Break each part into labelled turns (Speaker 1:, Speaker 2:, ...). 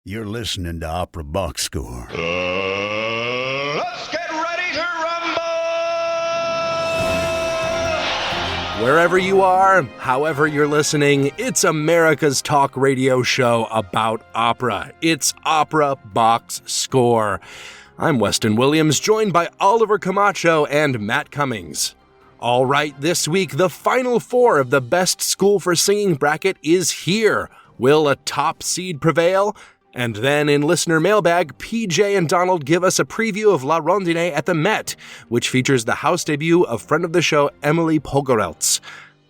Speaker 1: You're listening to Opera Box Score.
Speaker 2: Let's get ready to rumble!
Speaker 3: Wherever you are, however you're listening, it's America's talk radio show about opera. It's Opera Box Score. I'm Weston Williams, joined by Oliver Camacho and Matt Cummings. All right, this week, the final four of the Best School for Singing bracket is here. Will a top seed prevail? And then in listener mailbag, PJ and Donald give us a preview of La Rondine at the Met, which features the house debut of friend of the show Emily Pogorelc.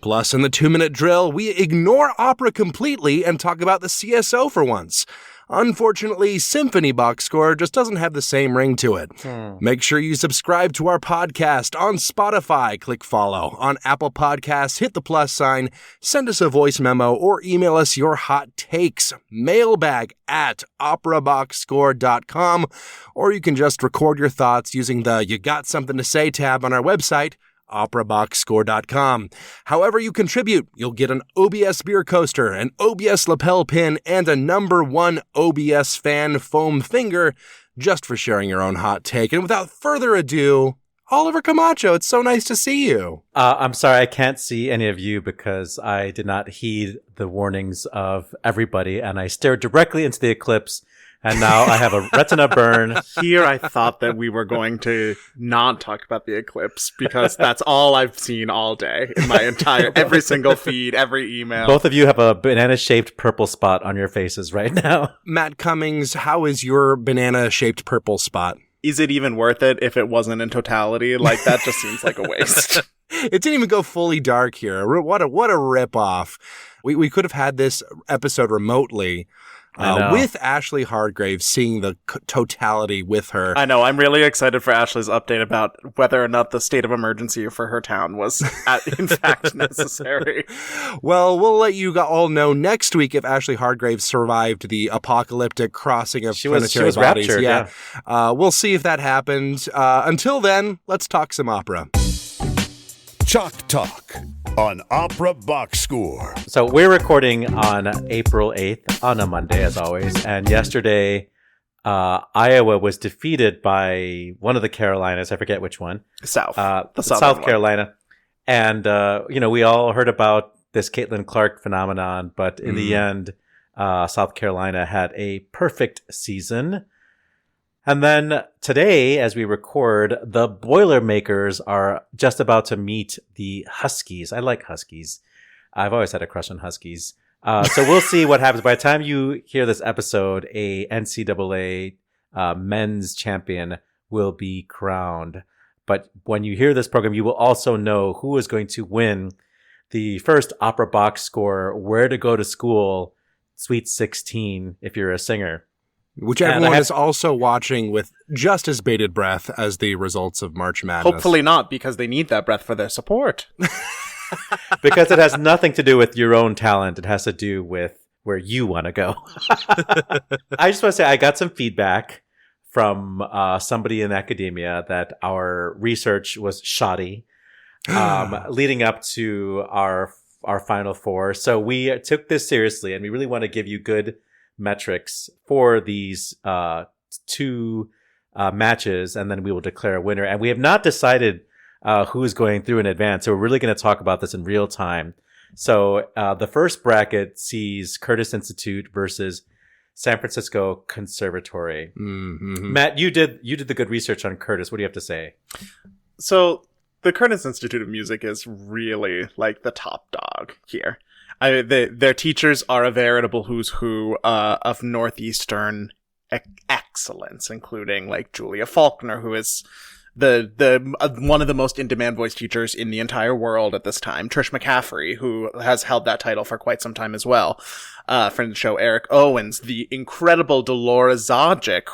Speaker 3: Plus, in the 2-minute drill, we ignore opera completely and talk about the CSO for once. Unfortunately, Symphony Box Score just doesn't have the same ring to it. Make sure you subscribe to our podcast on Spotify. Click follow. On Apple Podcasts, hit the plus sign, send us a voice memo, or email us your hot takes. Mailbag at operaboxscore.com, or you can just record your thoughts using the You Got Something to Say tab on our website, operaboxscore.com. However you contribute, you'll get an OBS beer coaster, an OBS lapel pin, and a #1 OBS fan foam finger just for sharing your own hot take. And without further ado, Oliver Camacho, it's so nice to see you.
Speaker 4: I'm sorry I can't see any of you because I did not heed the warnings of everybody and I stared directly into the eclipse. And now I have a retina burn.
Speaker 5: Here I thought that we were going to not talk about the eclipse because that's all I've seen all day in my entire, every single feed, every email.
Speaker 4: Both of you have a banana-shaped purple spot on your faces right now.
Speaker 3: Matt Cummings, how is your banana-shaped purple spot?
Speaker 5: Is it even worth it if it wasn't in totality? Like, that just seems like a waste.
Speaker 3: It didn't even go fully dark here. What a ripoff. We could have had this episode remotely. With Ashley Hargrave, seeing the totality with her.
Speaker 5: I know. I'm really excited for Ashley's update about whether or not the state of emergency for her town was, in fact, necessary.
Speaker 3: Well, we'll let you all know next week if Ashley Hargrave survived the apocalyptic crossing of planetary bodies.
Speaker 4: Raptured, yeah.
Speaker 3: We'll see if that happened. Until then, let's talk some opera.
Speaker 1: Chalk Talk on Opera Box Score.
Speaker 4: So we're recording on April 8th on a Monday, as always. And yesterday, Iowa was defeated by one of the Carolinas. I forget which one.
Speaker 5: South
Speaker 4: Carolina. And, we all heard about this Caitlin Clark phenomenon. But in the end, South Carolina had a perfect season. And then today, as we record, the Boilermakers are just about to meet the Huskies. I like Huskies. I've always had a crush on Huskies. So we'll see what happens. By the time you hear this episode, a NCAA men's champion will be crowned. But when you hear this program, you will also know who is going to win the first Opera Box Score, Where to Go to School, Sweet 16, if you're a singer.
Speaker 3: Which everyone is also watching with just as bated breath as the results of March Madness.
Speaker 5: Hopefully not, because they need that breath for their support.
Speaker 4: Because it has nothing to do with your own talent. It has to do with where you want to go. I just want to say I got some feedback from somebody in academia that our research was shoddy leading up to our Final Four. So we took this seriously, and we really want to give you good metrics for these two matches, and then we will declare a winner. And we have not decided who's going through in advance, so we're really going to talk about this in real time. So the first bracket sees Curtis Institute versus San Francisco Conservatory.
Speaker 3: Mm-hmm.
Speaker 4: Matt, you did the good research on Curtis. What do you have to say?
Speaker 5: So the Curtis Institute of Music is really like the top dog here. Their teachers are a veritable who's who of Northeastern excellence, including like Julia Faulkner, who is the one of the most in-demand voice teachers in the entire world at this time. Trish McCaffrey, who has held that title for quite some time as well. Friend of the show, Eric Owens, the incredible Dolores Zajic,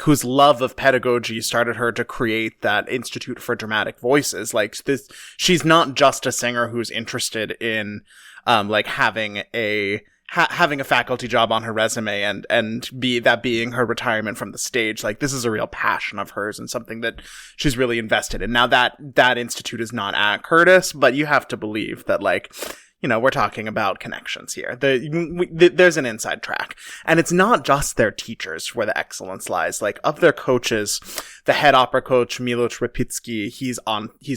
Speaker 5: whose love of pedagogy started her to create that Institute for Dramatic Voices. Like this, she's not just a singer who's interested in, having a faculty job on her resume and being her retirement from the stage. Like, this is a real passion of hers and something that she's really invested in. Now that institute is not at Curtis, but you have to believe that, like, we're talking about connections here. There's an inside track. And it's not just their teachers where the excellence lies. Like, of their coaches, the head opera coach, Milos Repitsky, he's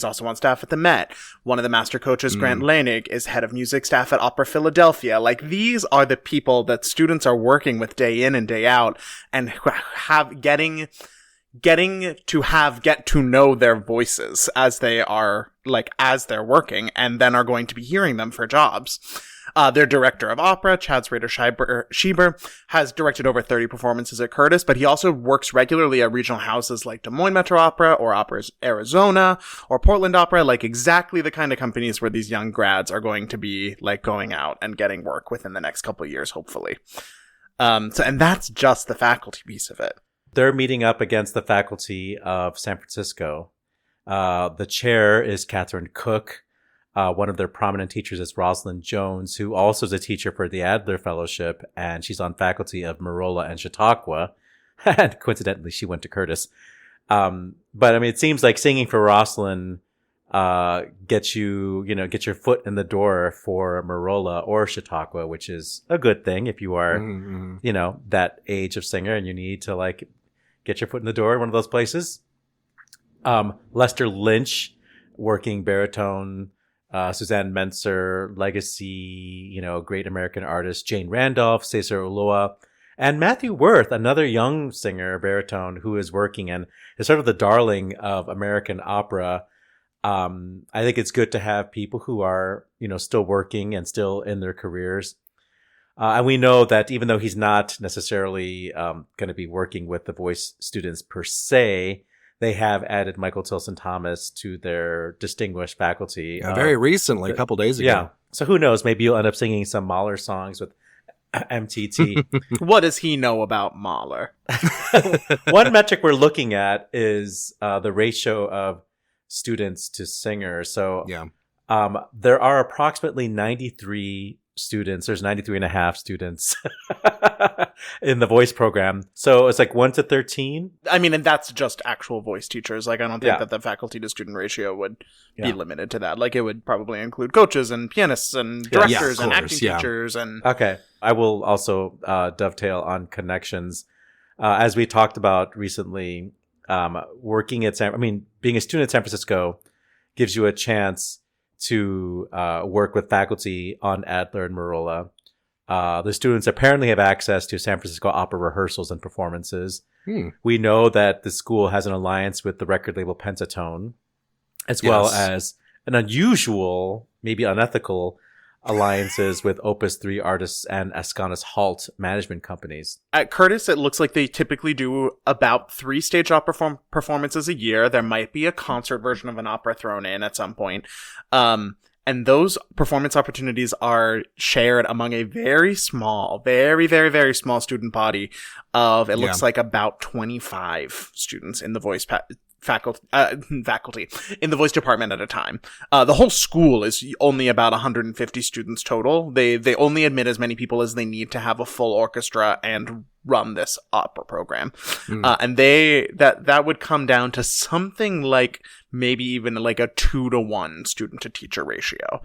Speaker 5: also on staff at the Met. One of the master coaches, Grant Lenig, is head of music staff at Opera Philadelphia. Like, these are the people that students are working with day in and day out, and have getting to know their voices as they're working, and then are going to be hearing them for jobs. Their director of opera, Chad Schrader-Schieber, has directed over 30 performances at Curtis, but he also works regularly at regional houses like Des Moines Metro Opera or Operas Arizona or Portland Opera, like exactly the kind of companies where these young grads are going to be like going out and getting work within the next couple of years, hopefully. And that's just the faculty piece of it.
Speaker 4: They're meeting up against the faculty of San Francisco. The chair is Catherine Cook. One of their prominent teachers is Rosalind Jones, who also is a teacher for the Adler Fellowship, and she's on faculty of Merola and Chautauqua. And coincidentally, she went to Curtis. But I mean, it seems like singing for Rosalind gets your foot in the door for Merola or Chautauqua, which is a good thing if you are, that age of singer and you need to like get your foot in the door in one of those places. Lester Lynch, working baritone, Suzanne Menser, legacy, great American artist, Jane Randolph, Cesar Ulloa, and Matthew Worth, another young singer, baritone, who is working and is sort of the darling of American opera. I think it's good to have people who are, still working and still in their careers. And we know that even though he's not necessarily going to be working with the voice students per se, they have added Michael Tilson Thomas to their distinguished faculty.
Speaker 3: Very recently, a couple days ago.
Speaker 4: Yeah. So who knows? Maybe you'll end up singing some Mahler songs with MTT.
Speaker 5: What does he know about Mahler?
Speaker 4: One metric we're looking at is the ratio of students to singers. So there are approximately 93 students. There's 93 and a half students in the voice program. So it's like 1 to 13.
Speaker 5: I mean, and that's just actual voice teachers. Like, I don't think that the faculty to student ratio would be limited to that. Like, it would probably include coaches and pianists and directors and acting teachers. And
Speaker 4: okay. I will also dovetail on connections. As we talked about recently, being a student at San Francisco gives you a chance to work with faculty on Adler and Merola. The students apparently have access to San Francisco opera rehearsals and performances. We know that the school has an alliance with the record label Pentatone, as well as an unusual, maybe unethical, alliances with Opus 3 artists and Ascanis Halt management companies.
Speaker 5: At Curtis, it looks like they typically do about 3 stage opera performances a year. There might be a concert version of an opera thrown in at some point. And those performance opportunities are shared among a very small, very, very, very small student body of, it looks like about 25 students in the voice faculty in the voice department at a time. The whole school is only about 150 students total. They only admit as many people as they need to have a full orchestra and run this opera program. And that would come down to something like maybe even like a 2-to-1 student to teacher ratio.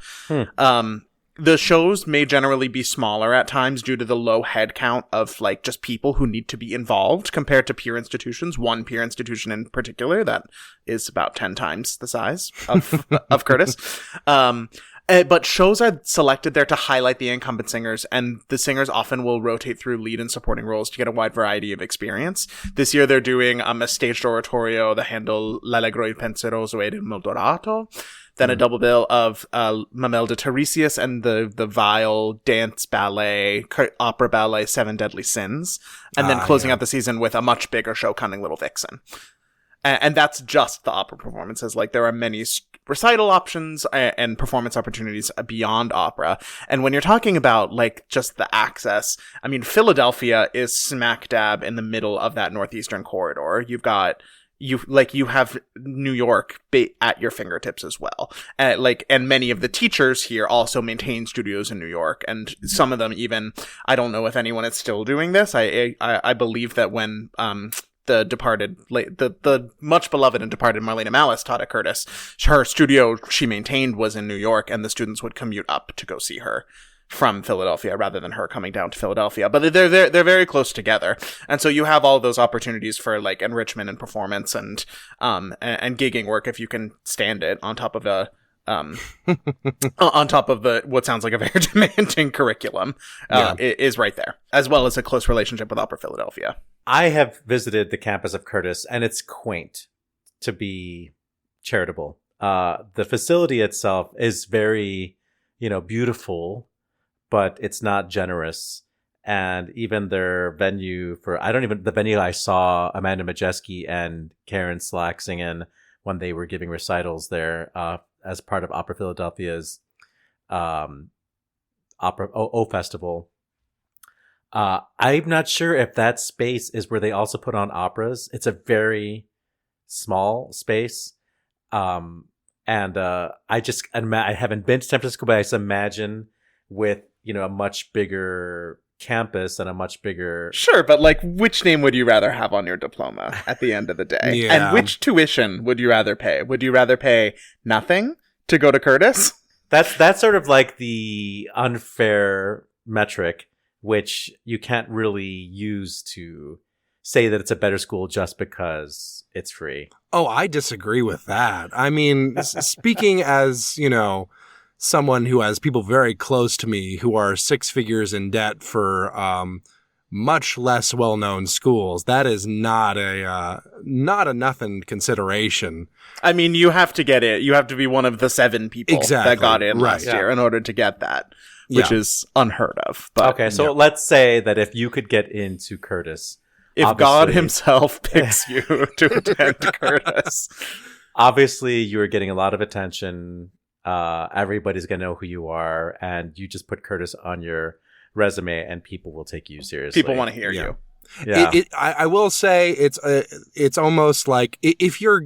Speaker 5: The shows may generally be smaller at times due to the low head count of like just people who need to be involved compared to peer institutions. One peer institution in particular that is about 10 times the size of Curtis. But shows are selected there to highlight the incumbent singers, and the singers often will rotate through lead and supporting roles to get a wide variety of experience. This year they're doing a staged oratorio, the Handel L'Allegro e Pensieroso ed il Moderato, then a double bill of Mamel de Tiresias and the Vile dance ballet, opera ballet Seven Deadly Sins, and then closing out the season with a much bigger show, Cunning Little Vixen. And that's just the opera performances. Like, there are many recital options and performance opportunities beyond opera. And when you're talking about like just the access, I mean, Philadelphia is smack dab in the middle of that northeastern corridor. You have New York at your fingertips as well. And many of the teachers here also maintain studios in New York, and some of them even, I don't know if anyone is still doing this. I believe that when the much beloved and departed Marlena Malice taught at Curtis. Her studio she maintained was in New York, and the students would commute up to go see her from Philadelphia rather than her coming down to Philadelphia. But they're very close together, and so you have all those opportunities for like enrichment and performance and gigging work if you can stand it on top of what sounds like a very demanding curriculum is right there, as well as a close relationship with Opera Philadelphia.
Speaker 4: I have visited the campus of Curtis, and it's quaint, to be charitable. The facility itself is very, beautiful, but it's not generous. And even their venue the venue I saw Amanda Majeski and Karen Slack sing in when they were giving recitals there, as part of Opera Philadelphia's Opera Festival. I'm not sure if that space is where they also put on operas. It's a very small space. I haven't been to San Francisco, but I just imagine with, a much bigger campus and a much bigger...
Speaker 5: Sure, but like, which name would you rather have on your diploma at the end of the day?
Speaker 3: Yeah.
Speaker 5: And which tuition would you rather pay? Would you rather pay nothing to go to Curtis?
Speaker 4: That's sort of like the unfair metric, which you can't really use to say that it's a better school just because it's free.
Speaker 3: Oh, I disagree with that. I mean, speaking as, someone who has people very close to me who are six figures in debt for much less well-known schools, that is not enough in consideration.
Speaker 5: I mean, you have to get it. You have to be one of the 7 people that got in last year in order to get that, which is unheard of. But,
Speaker 4: okay, so let's say that if you could get into Curtis,
Speaker 5: if God himself picks you to attend Curtis,
Speaker 4: obviously you're getting a lot of attention. Everybody's gonna know who you are, and you just put Curtis on your resume, and people will take you seriously.
Speaker 5: People want to hear you.
Speaker 4: Yeah,
Speaker 3: I will say it's almost like if you're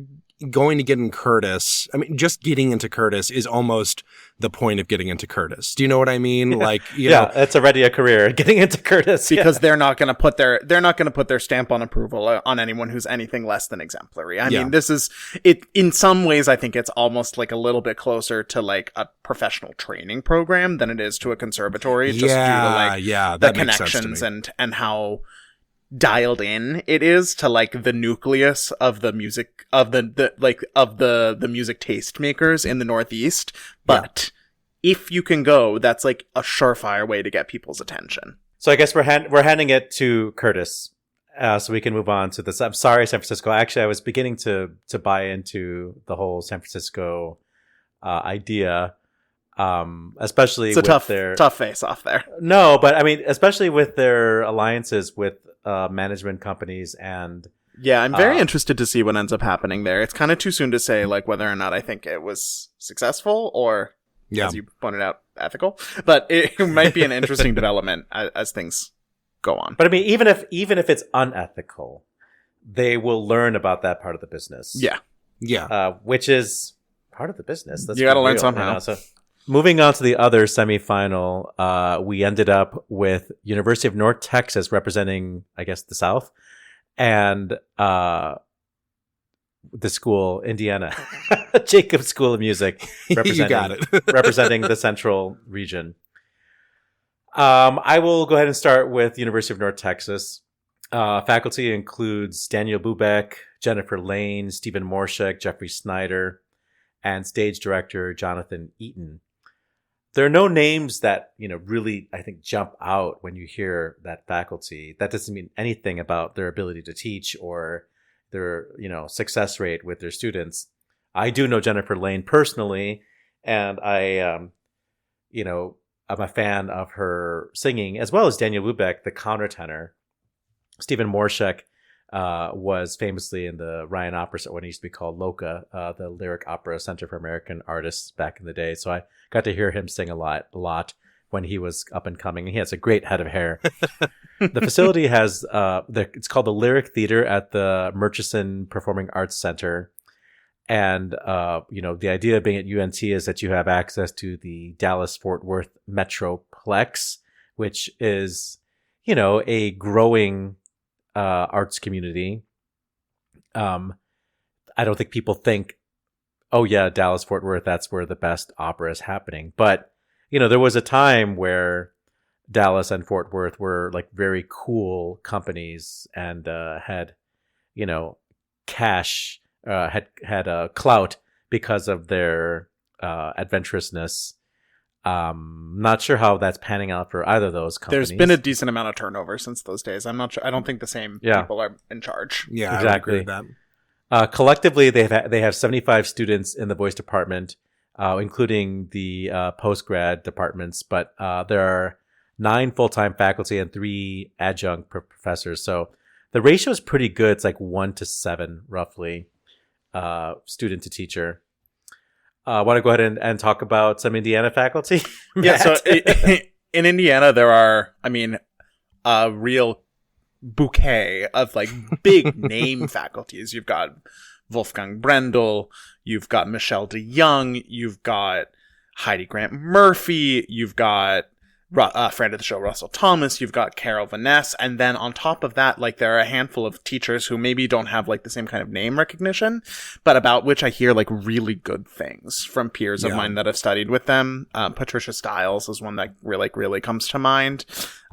Speaker 3: going to get in Curtis, I mean, just getting into Curtis is almost the point of getting into Curtis. Do you know what I mean?
Speaker 4: Yeah.
Speaker 3: Like,
Speaker 4: it's already a career getting into Curtis
Speaker 5: because they're not going to put their stamp on approval on anyone who's anything less than exemplary. I mean, this is it. In some ways, I think it's almost like a little bit closer to like a professional training program than it is to a conservatory. Just due to the connections and how dialed in it is to like the nucleus of the music of the music tastemakers in the Northeast. But if you can go, that's like a surefire way to get people's attention.
Speaker 4: So I guess we're handing it to Curtis, so we can move on to this. I'm sorry, San Francisco. Actually, I was beginning to buy into the whole San Francisco idea, especially
Speaker 5: it's a
Speaker 4: with
Speaker 5: tough face off there.
Speaker 4: No, but I mean, especially with their alliances with management companies and.
Speaker 5: Yeah, I'm very interested to see what ends up happening there. It's kind of too soon to say like whether or not I think it was successful or, as you pointed out, ethical. But it might be an interesting development as things go on.
Speaker 4: But I mean, even if it's unethical, they will learn about that part of the business.
Speaker 3: Yeah.
Speaker 4: Which is part of the business.
Speaker 5: You got to learn somehow.
Speaker 4: So moving on to the other semifinal, we ended up with University of North Texas representing, I guess, the South. And the school, Indiana, Jacobs School of Music,
Speaker 3: you got it.
Speaker 4: representing the Central region. I will go ahead and start with University of North Texas. Faculty includes Daniel Bubeck, Jennifer Lane, Stephen Morshek, Jeffrey Snyder, and stage director Jonathan Eaton. There are no names that, really, I think, jump out when you hear that faculty. That doesn't mean anything about their ability to teach or their, success rate with their students. I do know Jennifer Lane personally, and I'm a fan of her singing, as well as Daniel Bubeck, the countertenor. Stephen Morshek was famously in the Ryan Opera, when it used to be called LOCA, the Lyric Opera Center for American Artists back in the day. So I got to hear him sing a lot when he was up and coming. He has a great head of hair. The facility has, it's called the Lyric Theater at the Murchison Performing Arts Center. And, the idea of being at UNT is that you have access to the Dallas-Fort Worth Metroplex, which is, a growing arts community. I don't think people think, oh yeah, Dallas Fort Worth, that's where the best opera is happening. But there was a time where Dallas and Fort Worth were like very cool companies and had cash, had clout because of their adventurousness. Not sure how that's panning out for either of those companies.
Speaker 5: There's been a decent amount of turnover since those days. I'm not sure. I don't think the same people are in charge.
Speaker 3: Yeah,
Speaker 4: exactly.
Speaker 3: I would agree with that.
Speaker 4: Collectively, they have 75 students in the voice department, including the post-grad departments, but there are 9 full-time faculty and 3 adjunct professors. So the ratio is pretty good. It's like 1 to 7, roughly, student to teacher. Want to go ahead and talk about some Indiana faculty?
Speaker 5: Yeah, so in Indiana, there are, a real bouquet of like big name faculties. You've got Wolfgang Brendel, you've got Michelle DeYoung, you've got Heidi Grant Murphy, you've got friend of the show Russell Thomas, you've got Carol Vaness, and then on top of that, like there are a handful of teachers who maybe don't have like the same kind of name recognition, but about which I hear like really good things from peers of mine that have studied with them. Patricia Stiles is one that really comes to mind,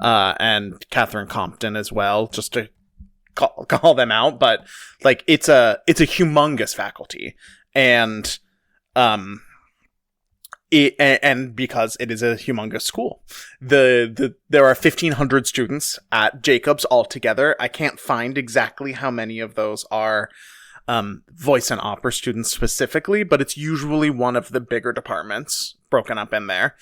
Speaker 5: and Catherine Compton as well, just to call them out. But like it's a humongous faculty, and and because it is a humongous school, there are 1,500 students at Jacobs altogether. I can't find exactly how many of those are voice and opera students specifically, but it's usually one of the bigger departments broken up in there.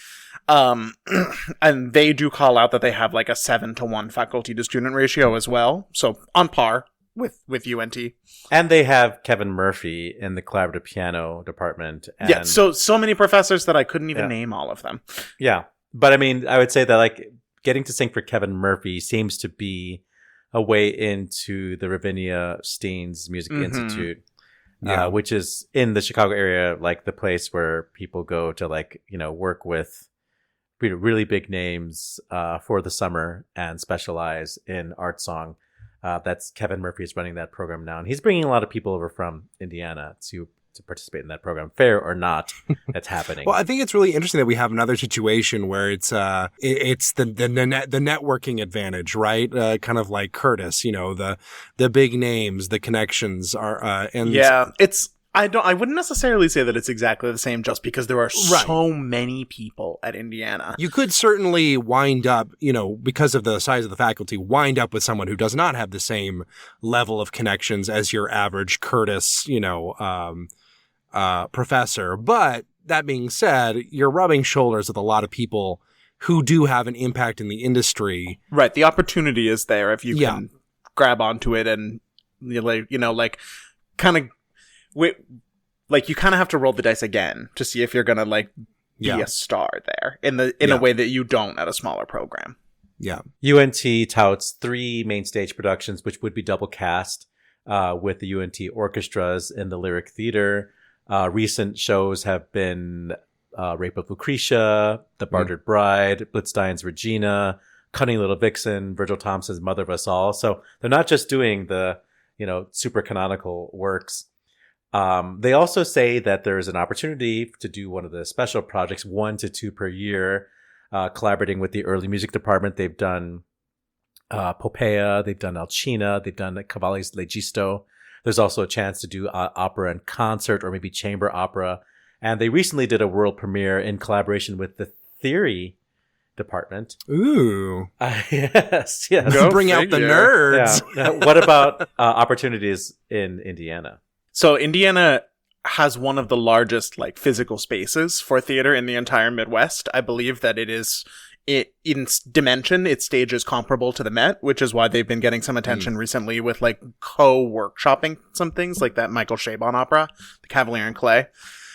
Speaker 5: And they do call out that they have like a 7-to-1 faculty to student ratio as well, so on par with UNT.
Speaker 4: And they have Kevin Murphy in the collaborative piano department. And
Speaker 5: yeah, so many professors that I couldn't even name all of them.
Speaker 4: Yeah, but I would say that like getting to sing for Kevin Murphy seems to be a way into the Ravinia Steens Music Institute, which is in the Chicago area, like the place where people go to like, work with really big names for the summer and specialize in art song. That's Kevin Murphy is running that program now, and he's bringing a lot of people over from Indiana to participate in that program. Fair or not, that's happening.
Speaker 3: Well, I think it's really interesting that we have another situation where it's the networking advantage, right? Kind of like Curtis, the big names, the connections are, and
Speaker 5: I wouldn't necessarily say that it's exactly the same just because there are so many people at Indiana.
Speaker 3: You could certainly wind up, because of the size of the faculty, wind up with someone who does not have the same level of connections as your average Curtis, professor. But that being said, you're rubbing shoulders with a lot of people who do have an impact in the industry.
Speaker 5: Right. The opportunity is there if you can grab onto it and, kind of... you kind of have to roll the dice again to see if you're gonna be a star there in a way that you don't at a smaller program.
Speaker 3: Yeah,
Speaker 4: UNT touts 3 main stage productions, which would be double cast with the UNT orchestras in the Lyric Theater. Recent shows have been Rape of Lucretia, The Bartered Bride, Blitzstein's Regina, Cunning Little Vixen, Virgil Thompson's Mother of Us All. So they're not just doing the super canonical works. They also say that there's an opportunity to do one of the special projects, 1 to 2 per year, collaborating with the early music department. They've done Popea, they've done Alcina, they've done Cavalli's Legisto. There's also a chance to do opera and concert or maybe chamber opera. And they recently did a world premiere in collaboration with the Theory department.
Speaker 3: Ooh.
Speaker 4: Yes.
Speaker 3: Bring out the nerds.
Speaker 4: Yeah. What about opportunities in Indiana?
Speaker 5: So Indiana has one of the largest physical spaces for theater in the entire Midwest. I believe that in dimension, its stage is comparable to the Met, which is why they've been getting some attention recently with co-workshopping some things like that Michael Chabon opera, The Cavalier in Clay.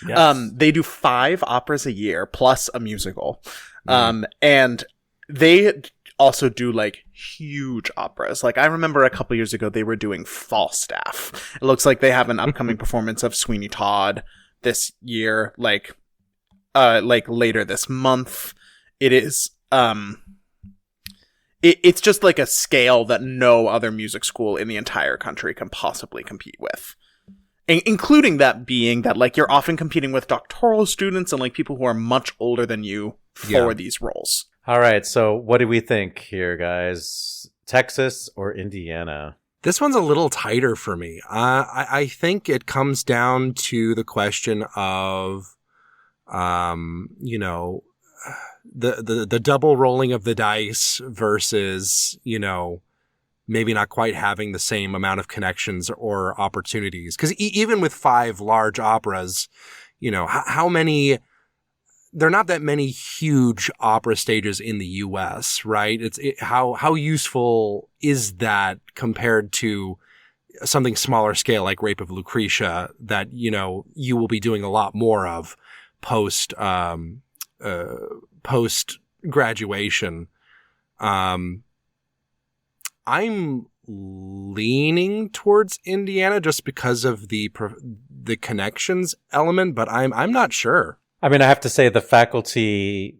Speaker 5: Yes. They do 5 operas a year plus a musical. And they also do huge operas. I remember a couple years ago they were doing Falstaff. It looks like they have an upcoming performance of Sweeney Todd this year, later this month. It is it's just like a scale that no other music school in the entire country can possibly compete with. Including that being that, like, you're often competing with doctoral students and, like, people who are much older than you for these roles.
Speaker 4: All right, so what do we think here, guys? Texas or Indiana?
Speaker 3: This one's a little tighter for me. I think it comes down to the question of, you know, the double rolling of the dice versus, you know, maybe not quite having the same amount of connections or opportunities. Because even with 5 large operas, you know, how many... There are not that many huge opera stages in the U.S., right? How useful is that compared to something smaller scale like Rape of Lucretia that, you know, you will be doing a lot more of post graduation. I'm leaning towards Indiana just because of the connections element, but I'm not sure.
Speaker 4: I mean, I have to say the faculty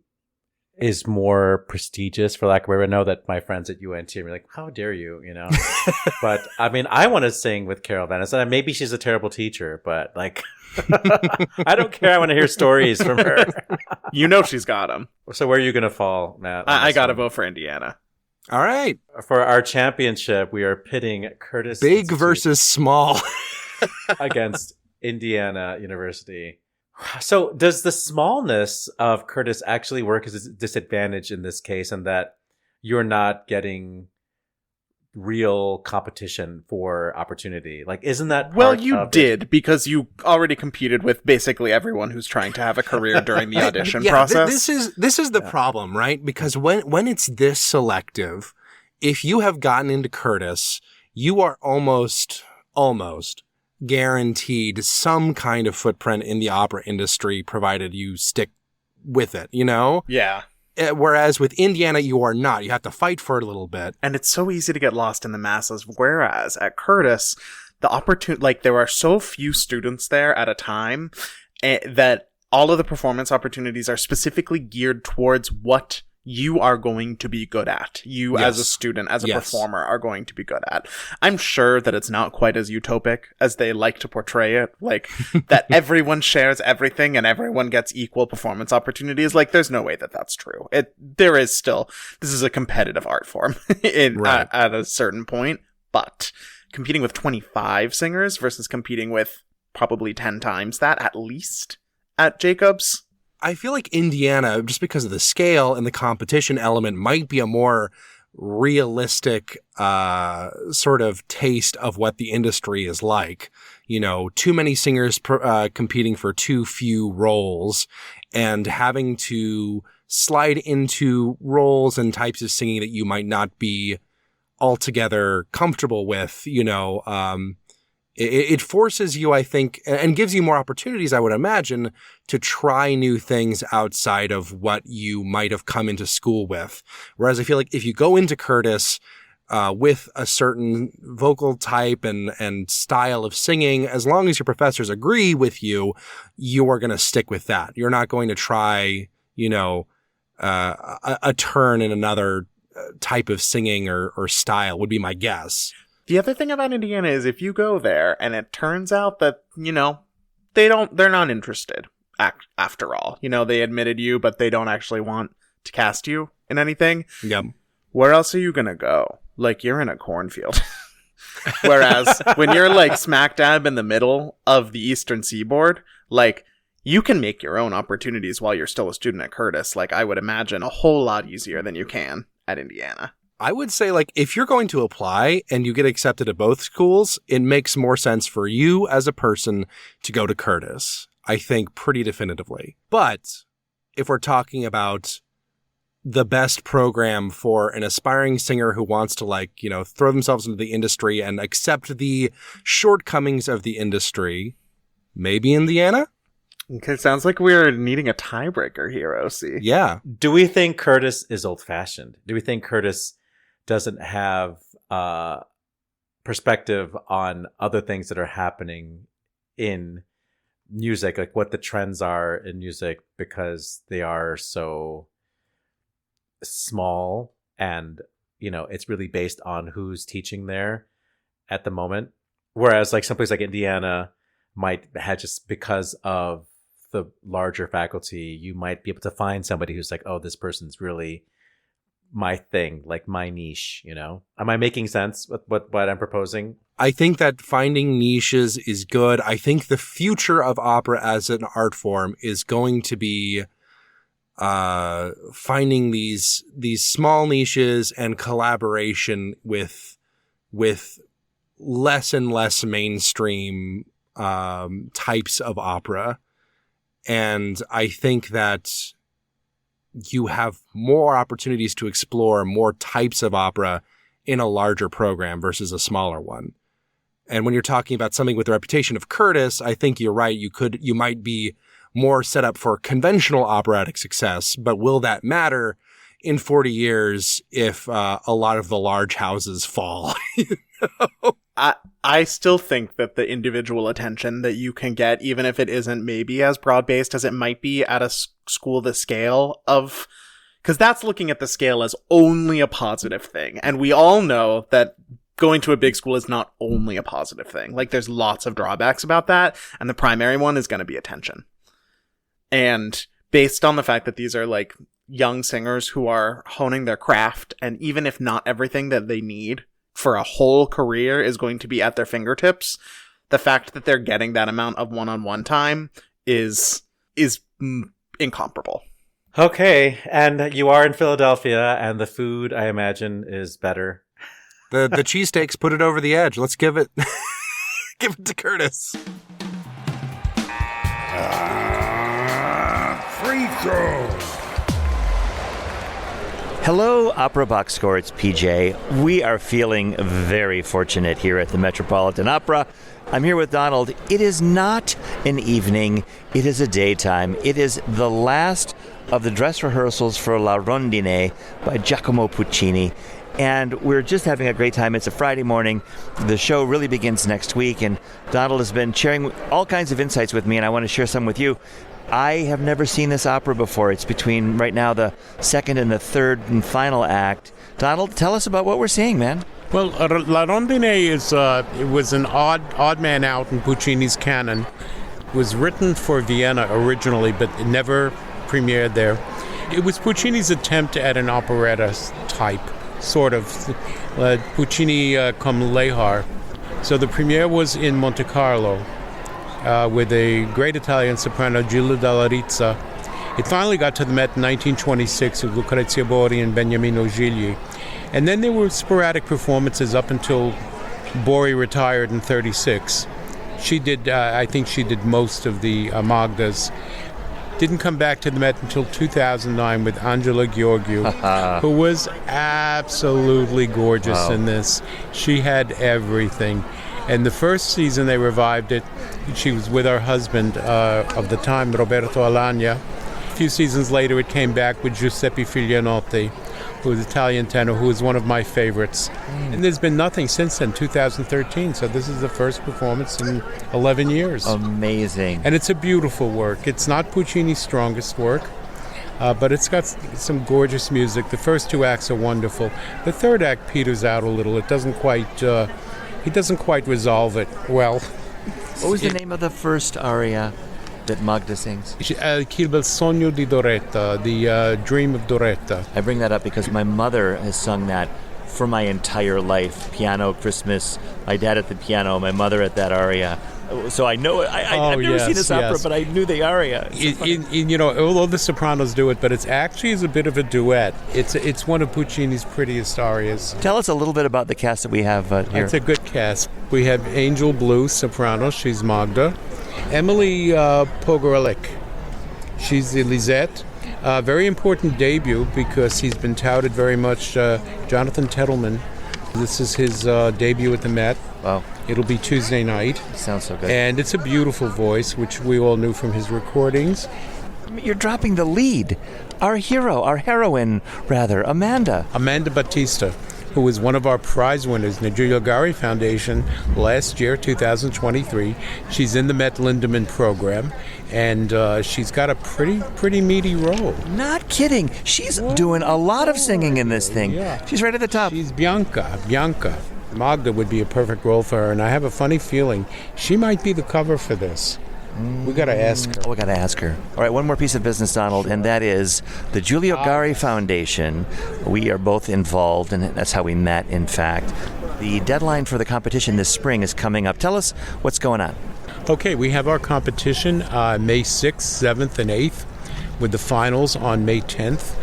Speaker 4: is more prestigious, for lack of a better. I know that my friends at UNT are like, how dare you, you know? But I mean, I want to sing with Carol Venice, and maybe she's a terrible teacher, but like, I don't care. I want to hear stories from her.
Speaker 5: You know she's got them.
Speaker 4: So where are you going to fall, Matt?
Speaker 5: I got to vote for Indiana.
Speaker 3: All right.
Speaker 4: For our championship, we are pitting Curtis
Speaker 3: Big
Speaker 4: Institute
Speaker 3: versus small
Speaker 4: against Indiana University. So does the smallness of Curtis actually work as a disadvantage in this case, and that you're not getting real competition for opportunity? Like, isn't that part
Speaker 5: well, you
Speaker 4: of
Speaker 5: did
Speaker 4: it?
Speaker 5: Because you already competed with basically everyone who's trying to have a career during the audition process.
Speaker 3: This is the problem, right? Because when it's this selective, if you have gotten into Curtis, you are almost guaranteed some kind of footprint in the opera industry, provided you stick with it, you know?
Speaker 5: Yeah.
Speaker 3: Whereas with Indiana, you are not. You have to fight for it a little bit.
Speaker 5: And it's so easy to get lost in the masses. Whereas at Curtis, the opportunity, like, there are so few students there at a time that all of the performance opportunities are specifically geared towards what you are going to be good at. You as a student, as a performer, are going to be good at. I'm sure that it's not quite as utopic as they like to portray it. Like, that everyone shares everything and everyone gets equal performance opportunities. Like, there's no way that that's true. There is still, this is a competitive art form at a certain point, but competing with 25 singers versus competing with probably 10 times that at least at Jacobs.
Speaker 3: I feel like Indiana, just because of the scale and the competition element, might be a more realistic sort of taste of what the industry is like. You know, too many singers competing for too few roles and having to slide into roles and types of singing that you might not be altogether comfortable with, you know. It forces you, I think, and gives you more opportunities, I would imagine, to try new things outside of what you might have come into school with. Whereas I feel like if you go into Curtis with a certain vocal type and style of singing, as long as your professors agree with you, you are going to stick with that. You're not going to try, you know, a turn in another type of singing or style, would be my guess.
Speaker 5: The other thing about Indiana is if you go there and it turns out that, you know, they're not interested after all. You know, they admitted you, but they don't actually want to cast you in anything.
Speaker 3: Yep.
Speaker 5: Where else are you going to go? Like, you're in a cornfield. Whereas when you're like smack dab in the middle of the Eastern Seaboard, like, you can make your own opportunities while you're still a student at Curtis. Like, I would imagine a whole lot easier than you can at Indiana.
Speaker 3: I would say, like, if you're going to apply and you get accepted at both schools, it makes more sense for you as a person to go to Curtis, I think, pretty definitively. But if we're talking about the best program for an aspiring singer who wants to, like, you know, throw themselves into the industry and accept the shortcomings of the industry, maybe Indiana?
Speaker 5: Okay, sounds like we're needing a tiebreaker here, OC.
Speaker 3: Yeah.
Speaker 4: Do we think Curtis is old-fashioned? Do we think Curtis doesn't have perspective on other things that are happening in music, like what the trends are in music, because they are so small and it's really based on who's teaching there at the moment. Whereas like someplace like Indiana might have, just because of the larger faculty, you might be able to find somebody who's like, oh, this person's really my thing, like my niche, Am I making sense with what I'm proposing?
Speaker 3: I think that finding niches is good. I think the future of opera as an art form is going to be finding these small niches and collaboration with less and less mainstream types of opera. And I think that you have more opportunities to explore more types of opera in a larger program versus a smaller one. And when you're talking about something with the reputation of Curtis, I think you're right. You might be more set up for conventional operatic success, but will that matter in 40 years if a lot of the large houses fall?
Speaker 5: I still think that the individual attention that you can get, even if it isn't maybe as broad-based as it might be at a school the scale of... Because that's looking at the scale as only a positive thing. And we all know that going to a big school is not only a positive thing. Like, there's lots of drawbacks about that, and the primary one is going to be attention. And based on the fact that these are, like, young singers who are honing their craft, and even if not everything that they need for a whole career is going to be at their fingertips, the fact that they're getting that amount of one-on-one time is incomparable.
Speaker 4: Okay, and you are in Philadelphia, and the food, I imagine, is better.
Speaker 3: The cheesesteaks put it over the edge. Let's give it to Curtis.
Speaker 1: Free throw.
Speaker 6: Hello, Opera Box Score. It's PJ. We are feeling very fortunate here at the Metropolitan Opera. I'm here with Donald. It is not an evening. It is a daytime. It is the last of the dress rehearsals for La Rondine by Giacomo Puccini. And we're just having a great time. It's a Friday morning. The show really begins next week. And Donald has been sharing all kinds of insights with me, and I want to share some with you. I have never seen this opera before. It's between, right now, the second and the third and final act. Donald, tell us about what we're seeing, man.
Speaker 7: Well, La Rondine it was an odd man out in Puccini's canon. It was written for Vienna originally, but it never premiered there. It was Puccini's attempt at an operetta type, sort of. Puccini cum Lehar. So the premiere was in Monte Carlo. With a great Italian soprano, Gilda Dalla Rizza. It finally got to the Met in 1926 with Lucrezia Borri and Beniamino Gigli. And then there were sporadic performances up until Borri retired in 1936. She did, I think she did most of the Magdas. Didn't come back to the Met until 2009 with Angela Gheorghiu, who was absolutely gorgeous in this. She had everything. And the first season they revived it. She was with her husband of the time, Roberto Alagna. A few seasons later, it came back with Giuseppe Figlianotti, who was an Italian tenor, who was one of my favorites. And there's been nothing since then, 2013. So this is the first performance in 11 years.
Speaker 6: Amazing.
Speaker 7: And it's a beautiful work. It's not Puccini's strongest work, but it's got some gorgeous music. The first two acts are wonderful. The third act peters out a little. It doesn't quite... he doesn't quite resolve it well.
Speaker 6: What was the name of the first aria that Magda sings?
Speaker 7: Il bel sogno di Doretta, the dream of Doretta.
Speaker 6: I bring that up because my mother has sung that for my entire life. Piano, Christmas, my dad at the piano, my mother at that aria. So I know it. I've never seen this opera, but I knew the aria.
Speaker 7: Although the sopranos do it, but it's actually is a bit of a duet. It's one of Puccini's prettiest arias.
Speaker 6: Tell us a little bit about the cast that we have here.
Speaker 7: It's a good cast. We have Angel Blue, soprano. She's Magda. Emily Pogorelc. She's the Lisette. Very important debut because he's been touted very much. Jonathan Tettleman. This is his debut at the Met.
Speaker 6: Wow.
Speaker 7: It'll be Tuesday night.
Speaker 6: Sounds so good.
Speaker 7: And it's a beautiful voice, which we all knew from his recordings.
Speaker 6: You're dropping the lead. Our heroine, Amanda.
Speaker 7: Amanda Battista, who was one of our prize winners in the Giulio Gari Foundation last year, 2023. She's in the Met Lindemann program, and she's got a pretty meaty role.
Speaker 6: Not kidding. She's doing a lot of singing in this thing.
Speaker 7: Yeah.
Speaker 6: She's right at the top.
Speaker 7: She's Bianca. Magda would be a perfect role for her, and I have a funny feeling she might be the cover for this. We got to ask her.
Speaker 6: Oh, we got to ask her. All right, one more piece of business, Donald, and that is the Giulio Gari Foundation. We are both involved, and that's how we met, in fact. The deadline for the competition this spring is coming up. Tell us what's going on.
Speaker 7: Okay, we have our competition May 6th, 7th, and 8th, with the finals on May 10th.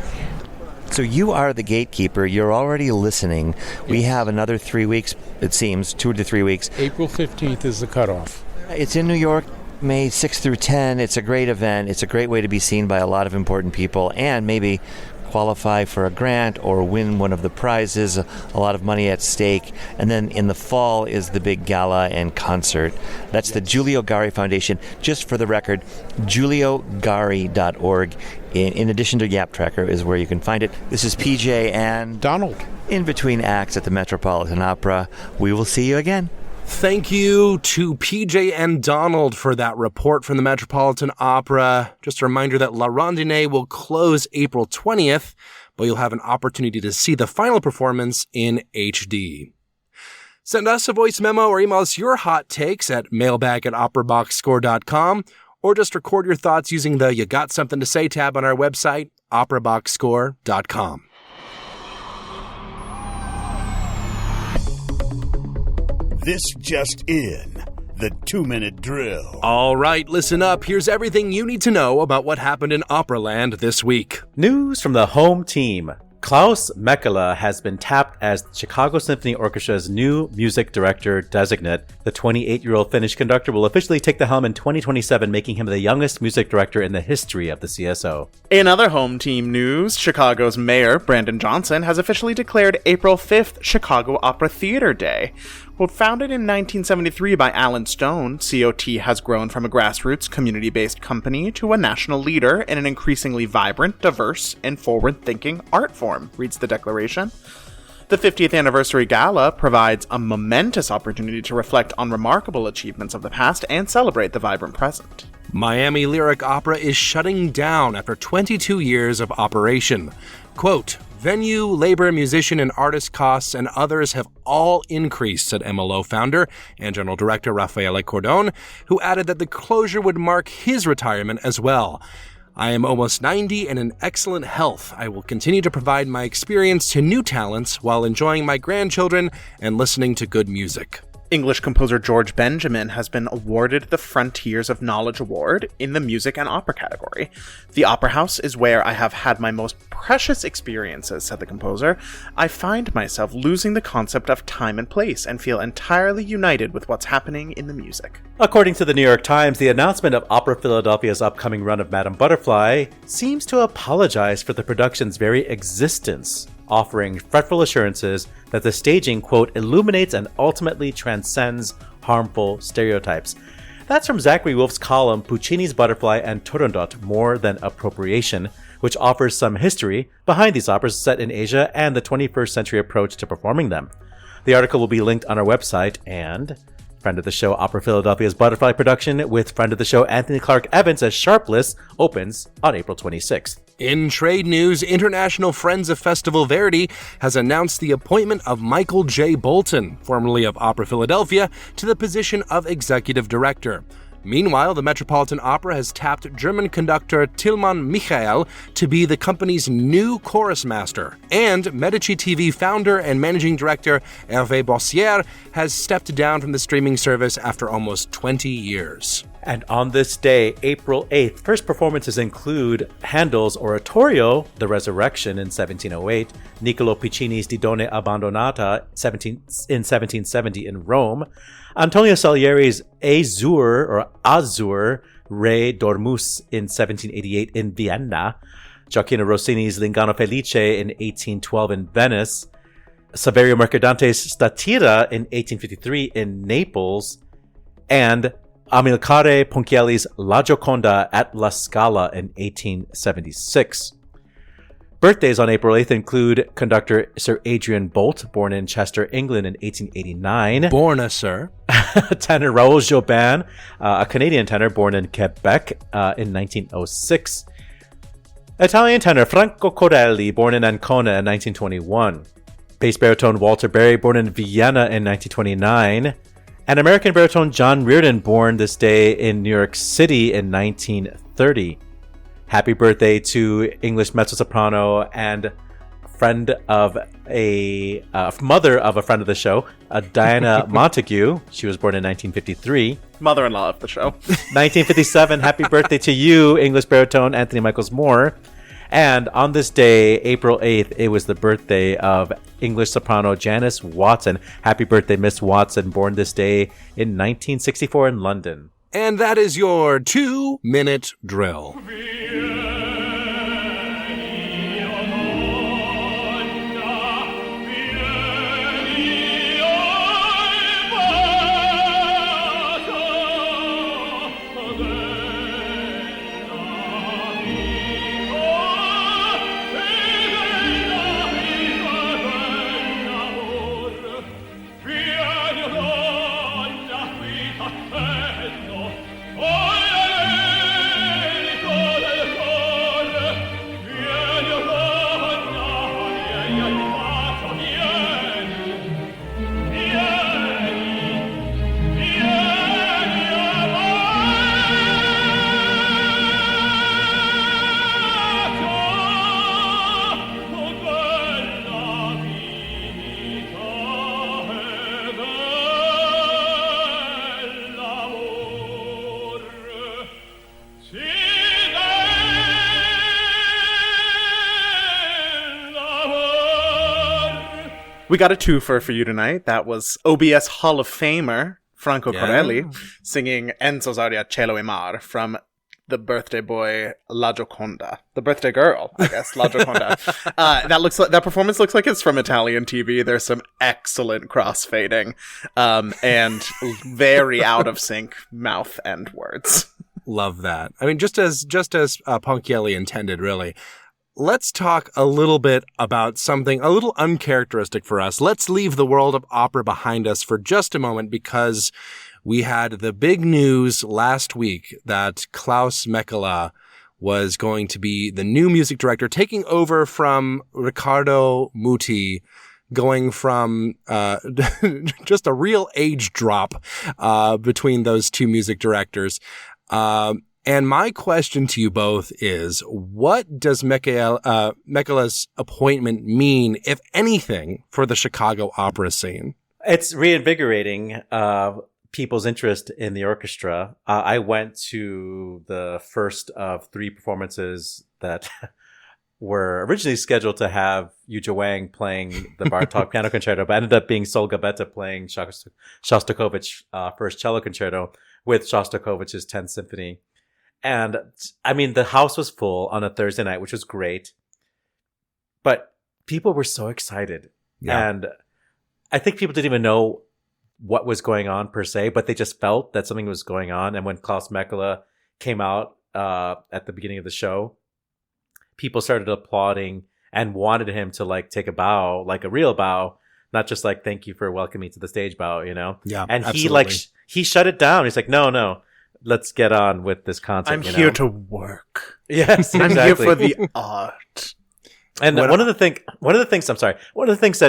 Speaker 6: So you are the gatekeeper. You're already listening. We have another 3 weeks, it seems, 2 to 3 weeks.
Speaker 7: April 15th is the cutoff.
Speaker 6: It's in New York, May 6th through 10. It's a great event. It's a great way to be seen by a lot of important people and maybe qualify for a grant or win one of the prizes, a lot of money at stake. And then in the fall is the big gala and concert. That's the Giulio Gari Foundation. Just for the record, giuliogari.org. In addition to Yap Tracker is where you can find it. This is PJ and
Speaker 7: Donald.
Speaker 6: In between acts at the Metropolitan Opera. We will see you again.
Speaker 3: Thank you to PJ and Donald for that report from the Metropolitan Opera. Just a reminder that La Rondine will close April 20th, but you'll have an opportunity to see the final performance in HD. Send us a voice memo or email us your hot takes at mailbag@operaboxscore.com, or just record your thoughts using the You Got Something to Say tab on our website, operaboxscore.com.
Speaker 1: This just in, the 2-minute drill.
Speaker 3: All right, listen up. Here's everything you need to know about what happened in Operaland this week.
Speaker 4: News from the home team. Klaus Mekela has been tapped as the Chicago Symphony Orchestra's new music director designate. The 28-year-old Finnish conductor will officially take the helm in 2027, making him the youngest music director in the history of the CSO.
Speaker 5: In other home team news, Chicago's mayor, Brandon Johnson, has officially declared April 5th Chicago Opera Theater Day. Well, founded in 1973 by Alan Stone, COT has grown from a grassroots, community-based company to a national leader in an increasingly vibrant, diverse, and forward-thinking art form, reads the declaration. The 50th anniversary gala provides a momentous opportunity to reflect on remarkable achievements of the past and celebrate the vibrant present.
Speaker 3: Miami Lyric Opera is shutting down after 22 years of operation. Quote, venue, labor, musician, and artist costs and others have all increased, said MLO founder and general director Raffaele Cordone, who added that the closure would mark his retirement as well. I am almost 90 and in excellent health. I will continue to provide my experience to new talents while enjoying my grandchildren and listening to good music.
Speaker 5: English composer George Benjamin has been awarded the Frontiers of Knowledge Award in the music and opera category. The Opera House is where I have had my most precious experiences, said the composer. I find myself losing the concept of time and place and feel entirely united with what's happening in the music.
Speaker 4: According to the New York Times, the announcement of Opera Philadelphia's upcoming run of Madame Butterfly seems to apologize for the production's very existence, offering fretful assurances that the staging, quote, illuminates and ultimately transcends harmful stereotypes. That's from Zachary Wolf's column, Puccini's Butterfly and Turandot, More Than Appropriation, which offers some history behind these operas set in Asia and the 21st century approach to performing them. The article will be linked on our website, and friend of the show Opera Philadelphia's Butterfly production with friend of the show Anthony Clark Evans as Sharpless opens on April 26th.
Speaker 3: In trade news, International Friends of Festival Verdi has announced the appointment of Michael J. Bolton, formerly of Opera Philadelphia, to the position of executive director. Meanwhile, the Metropolitan Opera has tapped German conductor Tilman Michael to be the company's new chorus master, and Medici TV founder and managing director Hervé Bossier has stepped down from the streaming service after almost 20 years.
Speaker 4: And on this day, April 8th, first performances include Handel's oratorio, The Resurrection in 1708, Niccolo Piccini's Didone Abbandonata in 1770 in Rome, Antonio Salieri's Azur, Re Dormus in 1788 in Vienna, Gioacchino Rossini's L'Inganno Felice in 1812 in Venice, Saverio Mercadante's Statira in 1853 in Naples, and Amilcare Ponchielli's La Gioconda at La Scala in 1876. Birthdays on April 8th include conductor Sir Adrian Boult, born in Chester, England in 1889.
Speaker 3: Born a sir.
Speaker 4: Tenor Raoul Jobin, a Canadian tenor born in Quebec in 1906. Italian tenor Franco Corelli, born in Ancona in 1921. Bass baritone Walter Berry, born in Vienna in 1929. And American baritone John Reardon, born this day in New York City in 1930. Happy birthday to English mezzo-soprano and friend of a mother of a friend of the show, Diana Montague. She was born in 1953.
Speaker 5: Mother-in-law of the show.
Speaker 4: 1957. Happy birthday to you, English baritone Anthony Michaels Moore. And on this day, April 8th, it was the birthday of English soprano Janice Watson. Happy birthday, Miss Watson, born this day in 1964 in London.
Speaker 3: And that is your 2-minute drill.
Speaker 5: We got a twofer for you tonight. That was OBS Hall of Famer Franco Corelli singing Enzo's aria Cielo e Mar from the birthday boy La Gioconda. The birthday girl, I guess, La Gioconda. That performance looks like it's from Italian TV. There's some excellent crossfading and very out of sync mouth and words.
Speaker 3: Love that. I mean, just as Ponchielli intended, really. Let's talk a little bit about something a little uncharacteristic for us. Let's leave the world of opera behind us for just a moment, because we had the big news last week that Klaus Mekela was going to be the new music director, taking over from Riccardo Muti, going from just a real age drop between those two music directors. And my question to you both is, what does Mekela's appointment mean, if anything, for the Chicago opera scene?
Speaker 4: It's reinvigorating people's interest in the orchestra. I went to the first of 3 performances that were originally scheduled to have Yuja Wang playing the Bartok Piano Concerto, but ended up being Sol Gabetta playing Shostakovich's first cello concerto with Shostakovich's 10th Symphony. And I mean, the house was full on a Thursday night, which was great, but people were so excited. Yeah. And I think people didn't even know what was going on per se, but they just felt that something was going on. And when Klaus Mekela came out at the beginning of the show, people started applauding and wanted him to like take a bow, like a real bow, not just like, thank you for welcoming me to the stage bow, you know?
Speaker 3: Yeah.
Speaker 4: And
Speaker 3: absolutely.
Speaker 4: he shut it down. He's like, no. Let's get on with this concert.
Speaker 5: I'm here to work.
Speaker 4: Yes, exactly.
Speaker 5: I'm here for the art.
Speaker 4: And one of the things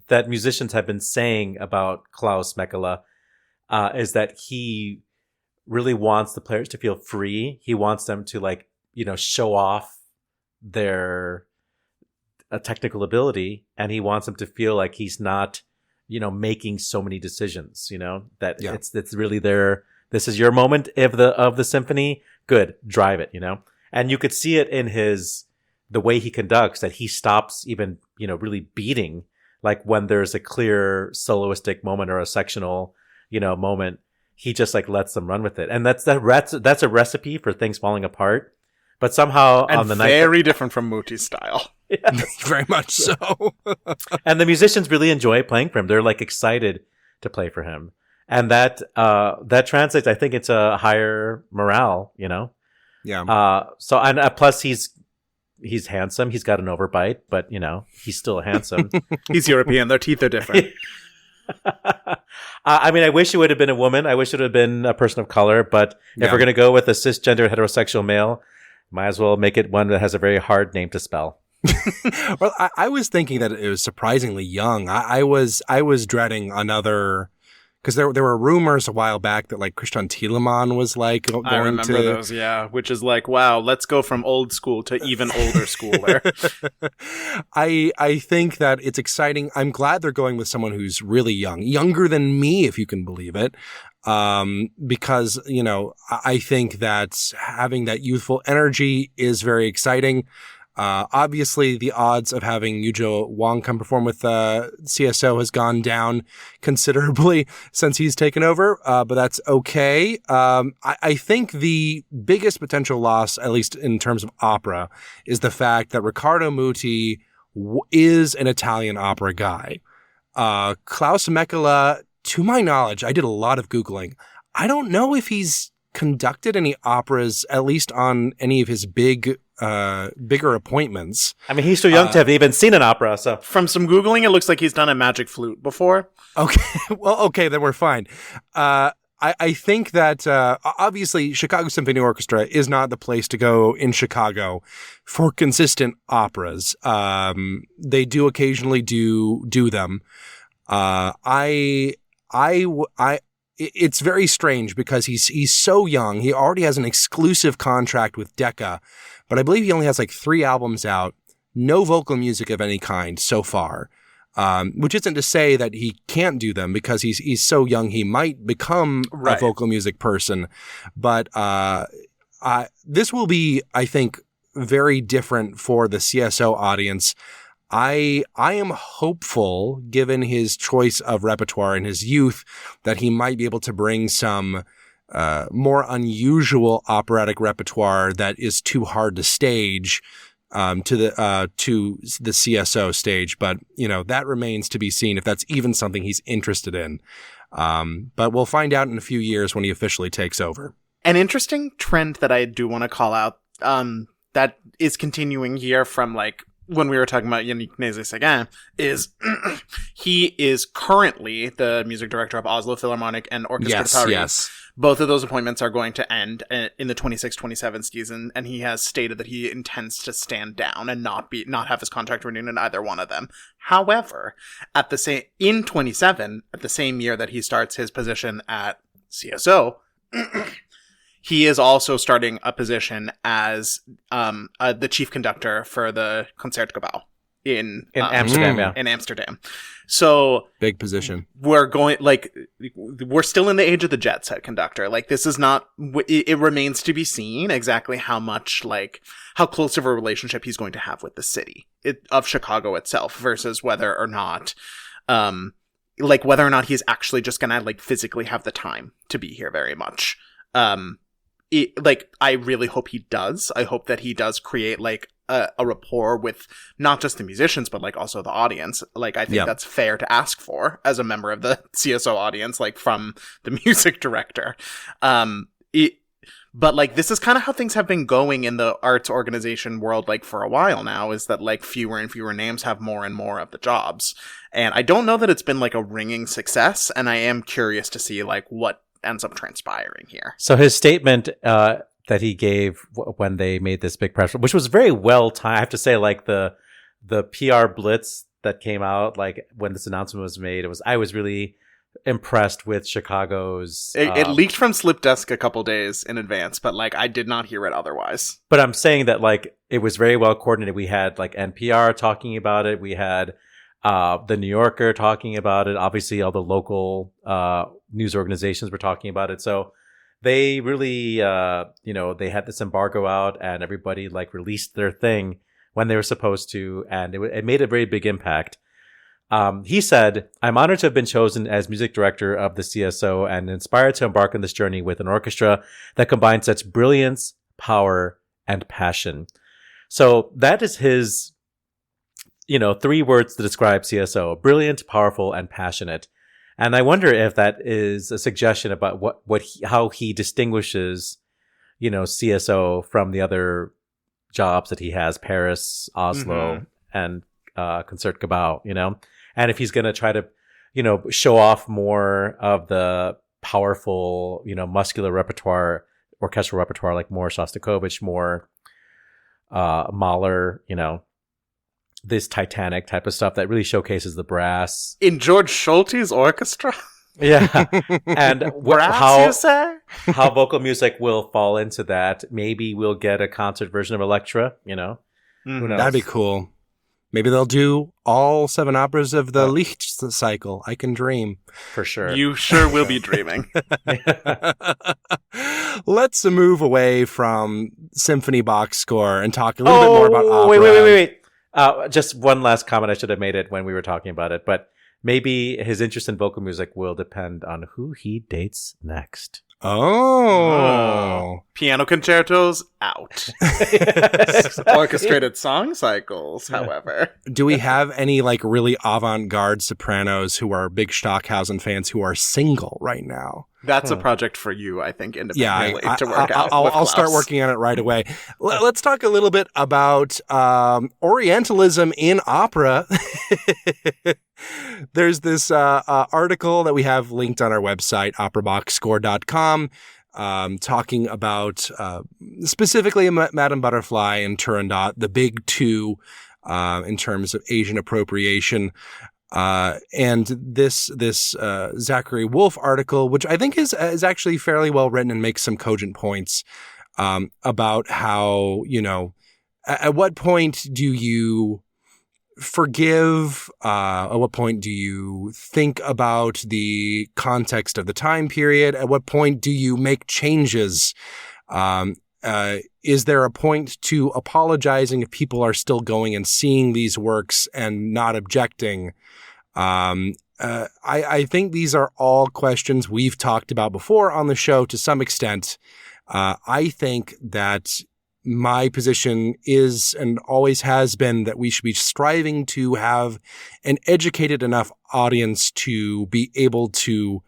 Speaker 4: that musicians have been saying about Klaus Mekela is that he really wants the players to feel free. He wants them to show off their technical ability, and he wants them to feel like he's not, making so many decisions. That it's really their. This is your moment of the symphony. Good, drive it, And you could see it in the way he conducts, that he stops even, really beating, like when there's a clear soloistic moment or a sectional, moment, he just lets them run with it. And that's a recipe for things falling apart. But somehow
Speaker 5: and
Speaker 4: on the night,
Speaker 5: very different from Muti's style.
Speaker 3: Yes. Very much so.
Speaker 4: And the musicians really enjoy playing for him. They're excited to play for him. And that translates, I think, into higher morale,
Speaker 3: Yeah.
Speaker 4: So, and plus he's, he's handsome. He's got an overbite, but he's still handsome.
Speaker 5: He's European. Their teeth are different.
Speaker 4: I mean, I wish it would have been a woman. I wish it would have been a person of color. But if we're going to go with a cisgender heterosexual male, might as well make it one that has a very hard name to spell.
Speaker 3: Well, I was thinking that it was surprisingly young. I was dreading another, because there were rumors a while back that like Christian Thielemann was like going
Speaker 5: I remember those, yeah. Which is like, wow, let's go from old school to even older school there.
Speaker 3: I think that it's exciting. I'm glad they're going with someone who's really young, younger than me, if you can believe it. Because, I think that having that youthful energy is very exciting. Obviously the odds of having Yujo Wang come perform with, CSO has gone down considerably since he's taken over. But that's okay. I think the biggest potential loss, at least in terms of opera, is the fact that Riccardo Muti is an Italian opera guy. Klaus Mekela, to my knowledge, I did a lot of Googling. I don't know if he's conducted any operas, at least on any of his bigger appointments.
Speaker 4: I mean, he's too young to have even seen an opera. So
Speaker 5: from some Googling, it looks like he's done a magic flute before.
Speaker 3: Okay. Well, okay, then we're fine. I think that, obviously Chicago Symphony Orchestra is not the place to go in Chicago for consistent operas. They do occasionally do them. It's very strange because he's so young. He already has an exclusive contract with Decca, but I believe he only has like 3 albums out, no vocal music of any kind so far. Which isn't to say that he can't do them, because he's so young. He might become a vocal music person, but this will be, I think, very different for the CSO audience. I am hopeful, given his choice of repertoire and his youth, that he might be able to bring some more unusual operatic repertoire that is too hard to stage to the CSO stage. But that remains to be seen if that's even something he's interested in. But we'll find out in a few years when he officially takes over.
Speaker 5: An interesting trend that I do want to call out that is continuing here from like when we were talking about Yannick Nézet-Séguin is he is currently the music director of Oslo Philharmonic and Orchestra de Paris.
Speaker 3: Yes.
Speaker 5: Both of those appointments are going to end in the 26-27 season, and he has stated that he intends to stand down and not have his contract renewed in either one of them. However, in 27, at the same year that he starts his position at CSO, he is also starting a position as the chief conductor for the Concertgebouw in
Speaker 4: Amsterdam. Yeah.
Speaker 5: In Amsterdam. So
Speaker 3: big position.
Speaker 5: We're still in the age of the jet set conductor. Like, this is not. It remains to be seen exactly how close of a relationship he's going to have with the city of Chicago itself, versus whether or not he's actually just gonna like physically have the time to be here very much. I really hope he does. I hope that he does create like a rapport with not just the musicians, but like also the audience. Like, I think that's fair to ask for as a member of the CSO audience, like from the music director. But like, this is kind of how things have been going in the arts organization world, like for a while now, is that like fewer and fewer names have more and more of the jobs. And I don't know that it's been like a ringing success. And I am curious to see like what ends up transpiring here.
Speaker 4: So his statement that he gave when they made this big press, which was very well timed, I have to say, like the PR blitz that came out, like when this announcement was made, I was really impressed with Chicago's.
Speaker 5: It leaked from Slip Desk a couple days in advance, but like I did not hear it otherwise.
Speaker 4: But I'm saying that like it was very well coordinated. We had like NPR talking about it. We had the New Yorker talking about it. Obviously, all the local news organizations were talking about it. So they really, they had this embargo out, and everybody like released their thing when they were supposed to, and it made a very big impact. He said, "I'm honored to have been chosen as music director of the CSO and inspired to embark on this journey with an orchestra that combines such brilliance, power, and passion." So that is his, 3 words to describe CSO: brilliant, powerful, and passionate. And I wonder if that is a suggestion about how he distinguishes, CSO from the other, jobs that he has, Paris, Oslo, and Concertgebouw, and if he's going to try to, show off more of the powerful, muscular repertoire, orchestral repertoire, like more Shostakovich, more Mahler, this Titanic type of stuff that really showcases the brass.
Speaker 5: In George Schulte's orchestra?
Speaker 4: Yeah. And
Speaker 5: Brass, you say?
Speaker 4: how vocal music will fall into that. Maybe we'll get a concert version of Elektra, Who knows?
Speaker 3: That'd be cool. Maybe they'll do all 7 operas of the Licht cycle. I can dream.
Speaker 4: For sure.
Speaker 5: You sure will be dreaming.
Speaker 3: Let's move away from symphony box score and talk a little bit more about opera.
Speaker 4: Wait. Just one last comment. I should have made it when we were talking about it, but maybe his interest in vocal music will depend on who he dates next.
Speaker 3: Oh.
Speaker 5: Piano concertos out. Orchestrated song cycles, however.
Speaker 3: Do we have any really avant-garde sopranos who are big Stockhausen fans who are single right now?
Speaker 5: That's a project for you, I think, independently to work out.
Speaker 3: I'll start working on it right away. Let's talk a little bit about Orientalism in opera. There's this article that we have linked on our website, operaboxscore.com, talking about specifically Madame Butterfly and Turandot, the big two in terms of Asian appropriation. And this Zachary Wolf article, which I think is actually fairly well written and makes some cogent points about how, at what point do you forgive? At what point do you think about the context of the time period? At what point do you make changes? Is there a point to apologizing if people are still going and seeing these works and not objecting? I think these are all questions we've talked about before on the show to some extent. I think that my position is and always has been that we should be striving to have an educated enough audience to be able to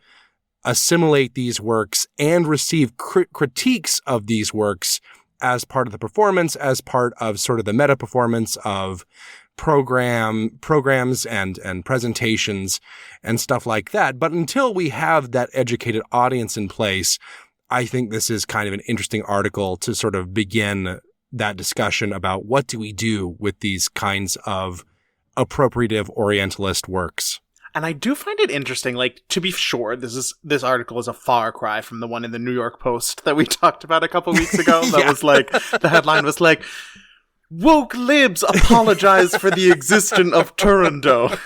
Speaker 3: assimilate these works and receive critiques of these works as part of the performance, as part of sort of the meta performance of programs and presentations and stuff like that. But until we have that educated audience in place, I think this is kind of an interesting article to sort of begin that discussion about what do we do with these kinds of appropriative Orientalist works.
Speaker 5: And I do find it interesting, to be sure, this article is a far cry from the one in the New York Post that we talked about a couple weeks ago. That was the headline was woke libs apologize for the existence of Turandot.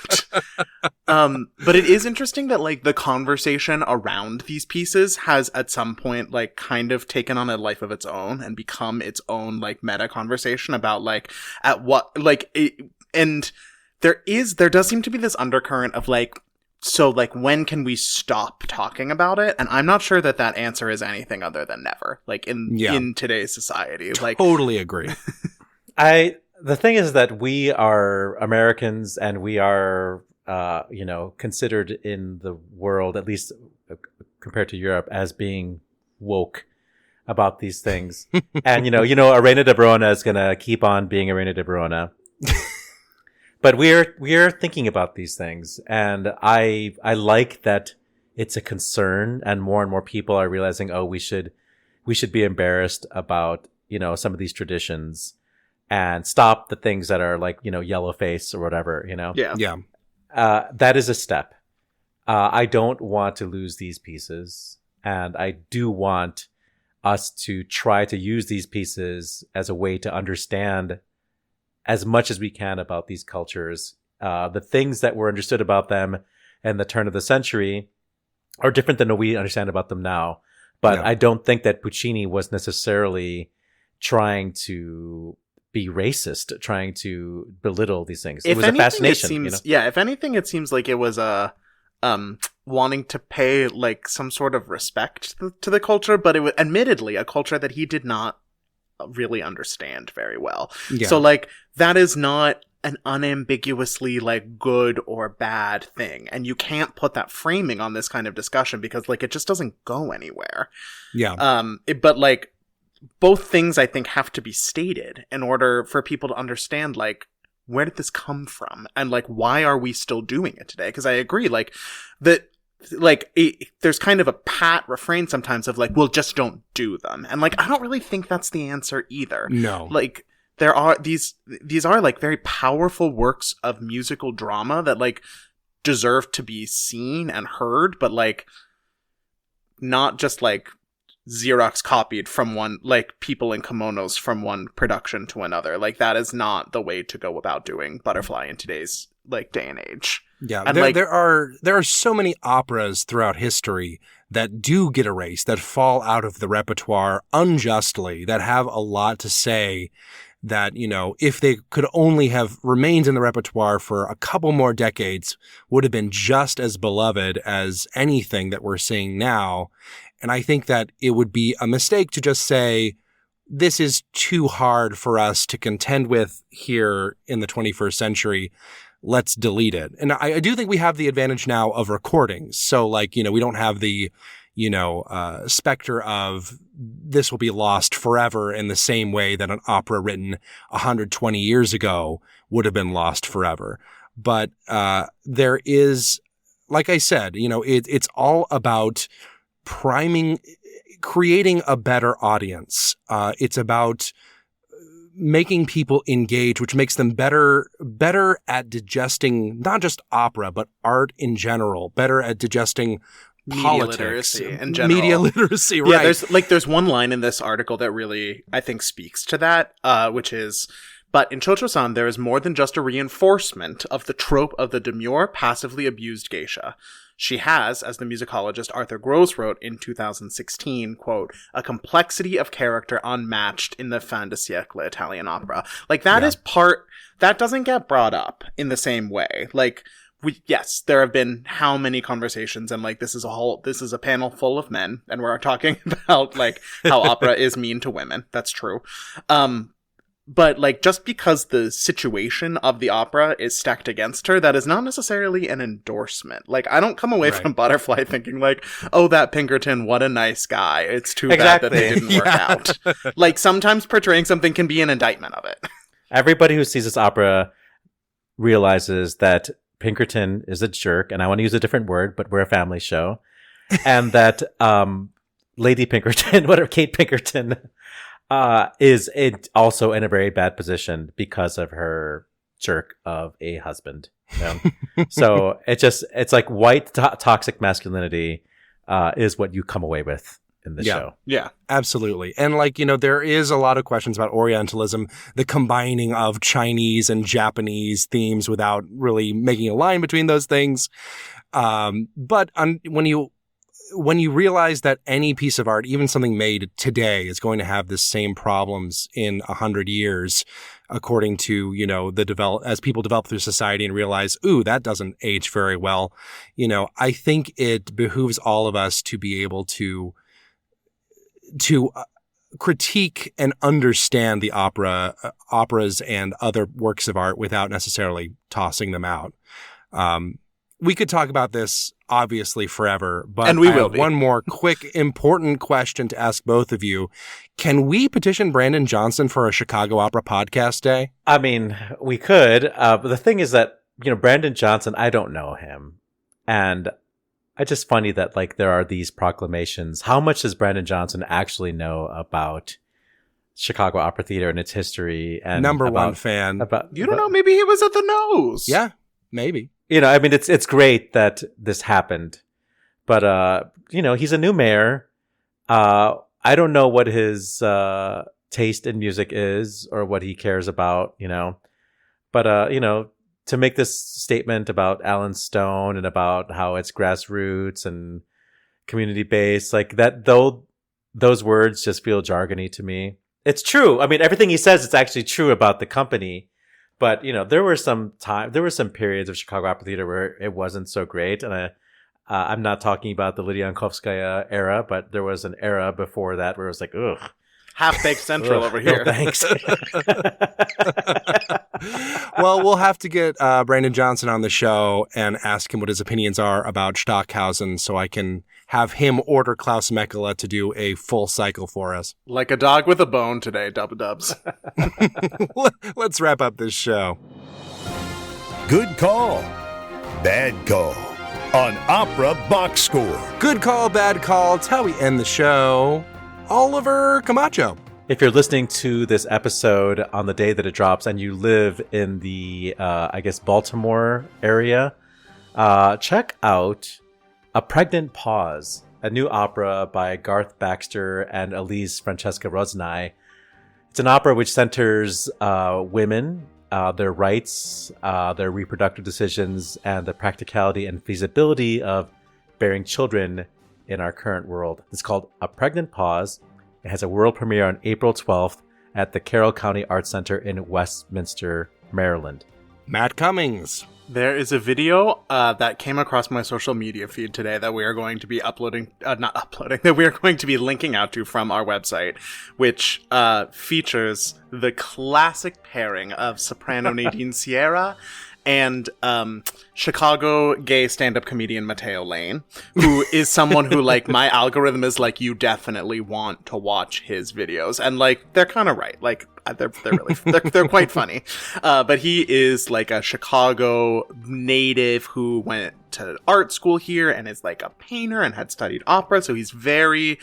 Speaker 5: But it is interesting that the conversation around these pieces has at some point kind of taken on a life of its own and become its own meta conversation about at what and there does seem to be this undercurrent of so when can we stop talking about it? And I'm not sure that answer is anything other than never. In today's society,
Speaker 3: totally agree.
Speaker 4: The thing is that we are Americans and we are, considered in the world, at least compared to Europe, as being woke about these things. And, Arena de Verona is going to keep on being Arena de Verona. But we're thinking about these things. And I like that it's a concern and more people are realizing, we should be embarrassed about, some of these traditions. And stop the things that are yellow face or whatever,
Speaker 3: Yeah.
Speaker 4: That is a step. I don't want to lose these pieces. And I do want us to try to use these pieces as a way to understand as much as we can about these cultures. The things that were understood about them in the turn of the century are different than what we understand about them now. But I don't think that Puccini was necessarily trying to be racist, trying to belittle these things. It was a fascination.
Speaker 5: If anything, it seems like it was a wanting to pay some sort of respect to the culture, but it was admittedly a culture that he did not really understand very well. Yeah. So that is not an unambiguously good or bad thing, and you can't put that framing on this kind of discussion because it just doesn't go anywhere.
Speaker 3: Yeah.
Speaker 5: But both things I think have to be stated in order for people to understand, like, where did this come from? And, like, why are we still doing it today? Because I agree, like, that, like, there's kind of a pat refrain sometimes of, like, well, just don't do them. And, like, I don't really think that's the answer either.
Speaker 3: No.
Speaker 5: Like, there are these are, like, very powerful works of musical drama that, like, deserve to be seen and heard, but, like, not just, like, Xerox copied from one, like, people in kimonos from one production to another. Like, that is not the way to go about doing Butterfly in today's, like, day and age.
Speaker 3: Yeah,
Speaker 5: and
Speaker 3: there are so many operas throughout history that do get erased, that fall out of the repertoire unjustly, that have a lot to say, that, you know, if they could only have remained in the repertoire for a couple more decades, would have been just as beloved as anything that we're seeing now. And I think that it would be a mistake to just say, this is too hard for us to contend with here in the 21st century. Let's delete it. And I do think we have the advantage now of recordings. So, like, you know, we don't have the, you know, specter of this will be lost forever in the same way that an opera written 120 years ago would have been lost forever. But there is, like I said, you know, it's all about creating a better audience. It's about making people engage, which makes them better at digesting not just opera, but art in general, better at digesting politics,
Speaker 5: literacy in general.
Speaker 3: Media literacy, right?
Speaker 5: Yeah, there's one line in this article that really, I think, speaks to that, which is, but in Cho-Cho-san, there is more than just a reinforcement of the trope of the demure, passively abused geisha. She has, as the musicologist Arthur Gross wrote in 2016, quote, a complexity of character unmatched in the fin de siècle Italian opera. Like, that is that doesn't get brought up in the same way. Like, yes, there have been how many conversations, and, like, this is a panel full of men, and we're talking about, like, how opera is mean to women. That's true. But, like, just because the situation of the opera is stacked against her, that is not necessarily an endorsement. Like, I don't come away from Butterfly thinking, like, oh, that Pinkerton, what a nice guy. It's too bad that they didn't work out. Like, sometimes portraying something can be an indictment of it. Everybody
Speaker 4: who sees this opera realizes that Pinkerton is a jerk, and I want to use a different word, but we're a family show, and that Lady Pinkerton, Kate Pinkerton, is also in a very bad position because of her jerk of a husband. You know? So it's like white toxic masculinity is what you come away with in the show.
Speaker 5: Yeah,
Speaker 3: absolutely. And, like, you know, there is a lot of questions about Orientalism, the combining of Chinese and Japanese themes without really making a line between those things. But when you realize that any piece of art, even something made today, is going to have the same problems in 100 years, according to, you know, as people develop through society and realize, ooh, that doesn't age very well. You know, I think it behooves all of us to be able to critique and understand the operas and other works of art without necessarily tossing them out. We could talk about this obviously forever, but
Speaker 5: and we
Speaker 3: I
Speaker 5: will
Speaker 3: have
Speaker 5: be.
Speaker 3: One more quick, important question to ask both of you. Can we petition Brandon Johnson for a Chicago Opera Podcast Day?
Speaker 4: I mean, we could, but the thing is that, you know, Brandon Johnson, I don't know him. And it's just funny that, like, there are these proclamations. How much does Brandon Johnson actually know about Chicago Opera Theater and its history? And
Speaker 3: number one fan.
Speaker 5: You don't know, maybe he was at the nose.
Speaker 3: Yeah, maybe.
Speaker 4: You know, I mean, it's great that this happened, but, you know, he's a new mayor. I don't know what his taste in music is or what he cares about, you know, but, you know, to make this statement about Alan Stone and about how it's grassroots and community based, like that, though, those words just feel jargony to me. It's true. I mean, everything he says, it's actually true about the company. But, you know, there were some periods of Chicago Opera Theater where it wasn't so great. And I'm not talking about the Lydia Yankovskaya era, but there was an era before that where it was like, ugh.
Speaker 5: Half-Baked Central over here.
Speaker 4: No, thanks.
Speaker 3: Well, we'll have to get Brandon Johnson on the show and ask him what his opinions are about Stockhausen so I can have him order Klaus Mekela to do a full cycle for us.
Speaker 5: Like a dog with a bone today, dubs.
Speaker 3: Let's wrap up this show.
Speaker 1: Good call. Bad call. On Opera Box Score.
Speaker 3: Good call, bad call. It's how we end the show. Oliver Camacho.
Speaker 4: If you're listening to this episode on the day that it drops and you live in the, Baltimore area, check out A Pregnant Pause, a new opera by Garth Baxter and Elise Francesca Rosnai. It's an opera which centers women, their rights, their reproductive decisions, and the practicality and feasibility of bearing children in our current world. It's called A Pregnant Pause. It has a world premiere on April 12th at the Carroll County Arts Center in Westminster, Maryland.
Speaker 3: Matt Cummings.
Speaker 5: There is a video that came across my social media feed today that we are going to be that we are going to be linking out to from our website, which features the classic pairing of soprano Nadine Sierra and Chicago gay stand-up comedian Mateo Lane, who is someone who, like, my algorithm is like, you definitely want to watch his videos. And, like, they're kind of right. Like, they're really, they're quite funny. But he is, like, a Chicago native who went to art school here and is, like, a painter and had studied opera. So he's very,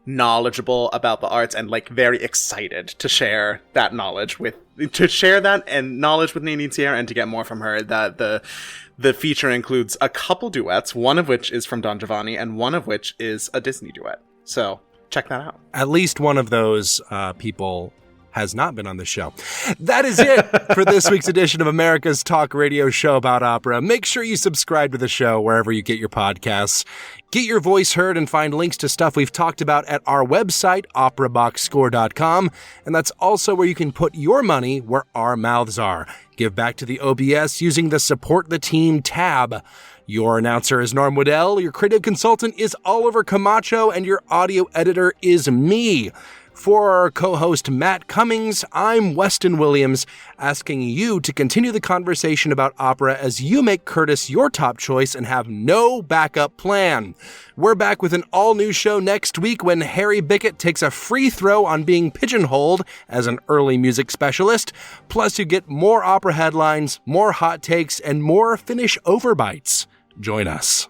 Speaker 5: knowledgeable about the arts and, like, very excited to share that knowledge with Nadine Sierra and to get more from her. That the feature includes a couple duets, one of which is from Don Giovanni and one of which is a Disney duet. So check that out.
Speaker 3: At least one of those people has not been on the show. That is it for this week's edition of America's Talk Radio Show about opera. Make sure you subscribe to the show wherever you get your podcasts. Get your voice heard and find links to stuff we've talked about at our website, operaboxscore.com. And that's also where you can put your money where our mouths are. Give back to the OBS using the Support the Team tab. Your announcer is Norm Waddell, your creative consultant is Oliver Camacho, and your audio editor is me. For our co-host Matt Cummings, I'm Weston Williams, asking you to continue the conversation about opera as you make Curtis your top choice and have no backup plan. We're back with an all-new show next week when Harry Bickett takes a free throw on being pigeonholed as an early music specialist. Plus, you get more opera headlines, more hot takes, and more Finnish overbites. Join us.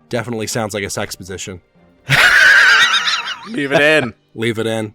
Speaker 3: Definitely sounds like a sex position.
Speaker 5: Leave it in.
Speaker 3: Leave it in.